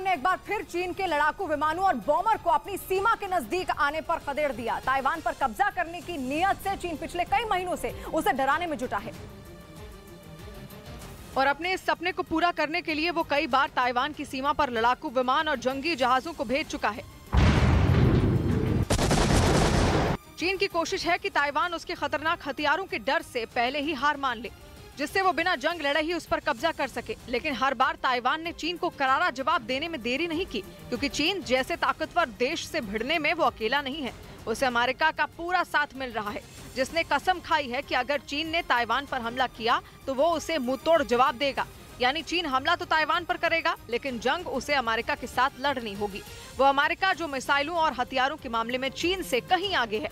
ने एक बार फिर चीन के लड़ाकू विमानों और बॉम्बर को अपनी सीमा के नजदीक आने पर खदेड़ दिया। ताइवान पर कब्जा करने की नीयत से चीन पिछले कई महीनों से उसे डराने में जुटा है और अपने इस सपने को पूरा करने के लिए वो कई बार ताइवान की सीमा पर लड़ाकू विमान और जंगी जहाजों को भेज चुका है। चीन की कोशिश है कि ताइवान उसके खतरनाक हथियारों के डर से पहले ही हार मान ले, जिससे वो बिना जंग लड़े ही उस पर कब्जा कर सके। लेकिन हर बार ताइवान ने चीन को करारा जवाब देने में देरी नहीं की, क्योंकि चीन जैसे ताकतवर देश से भिड़ने में वो अकेला नहीं है। उसे अमेरिका का पूरा साथ मिल रहा है, जिसने कसम खाई है कि अगर चीन ने ताइवान पर हमला किया तो वो उसे मुंहतोड़ जवाब देगा। यानी चीन हमला तो ताइवान पर करेगा, लेकिन जंग उसे अमेरिका के साथ लड़नी होगी। वो अमेरिका जो मिसाइलों और हथियारों के मामले में चीन से कहीं आगे है।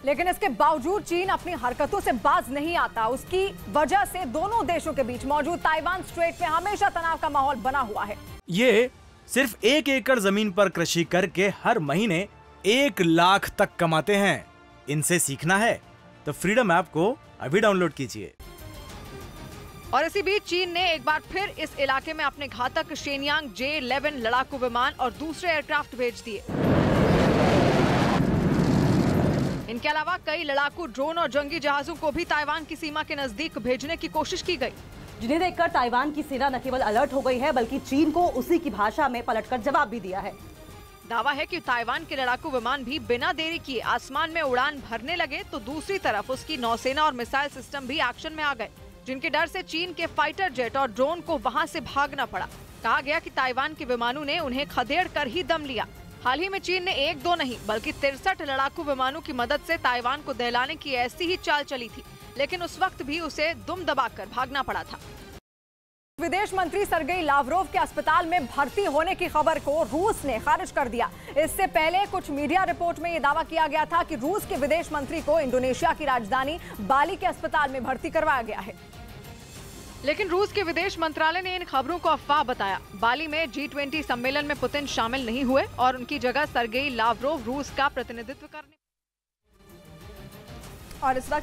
लेकिन इसके बावजूद चीन अपनी हरकतों से बाज नहीं आता। उसकी वजह से दोनों देशों के बीच मौजूद ताइवान स्ट्रेट में हमेशा तनाव का माहौल बना हुआ है। ये सिर्फ 1 एकड़ जमीन पर कृषि करके हर महीने 1 लाख तक कमाते हैं। इनसे सीखना है तो फ्रीडम ऐप को अभी डाउनलोड कीजिए। और इसी बीच चीन ने एक बार फिर इस इलाके में अपने घातक शेनयांग J-11 लड़ाकू विमान और दूसरे एयरक्राफ्ट भेज दिए। इनके अलावा कई लड़ाकू ड्रोन और जंगी जहाजों को भी ताइवान की सीमा के नजदीक भेजने की कोशिश की गई, जिन्हें देखकर ताइवान की सेना न केवल अलर्ट हो गई है, बल्कि चीन को उसी की भाषा में पलटकर जवाब भी दिया है। दावा है कि ताइवान के लड़ाकू विमान भी बिना देरी किए आसमान में उड़ान भरने लगे, तो दूसरी तरफ उसकी नौसेना और मिसाइल सिस्टम भी एक्शन में आ गए, जिनके डर से चीन के फाइटर जेट और ड्रोन को वहां से भागना पड़ा। कहा गया कि ताइवान के विमानों ने उन्हें खदेड़ कर ही दम लिया। हाल ही में चीन ने 1-2 नहीं बल्कि 63 लड़ाकू विमानों की मदद से ताइवान को दहलाने की ऐसी ही चाल चली थी, लेकिन उस वक्त भी उसे दुम दबाकर भागना पड़ा था। विदेश मंत्री सर्गेई लावरोव के अस्पताल में भर्ती होने की खबर को रूस ने खारिज कर दिया। इससे पहले कुछ मीडिया रिपोर्ट में यह दावा किया गया था कि रूस के विदेश मंत्री को इंडोनेशिया की राजधानी बाली के अस्पताल में भर्ती करवाया गया है, लेकिन रूस के विदेश मंत्रालय ने इन खबरों को अफवाह बताया। बाली में G20 सम्मेलन में पुतिन शामिल नहीं हुए और उनकी जगह सर्गेई लावरोव रूस का प्रतिनिधित्व करने। और इस वक्त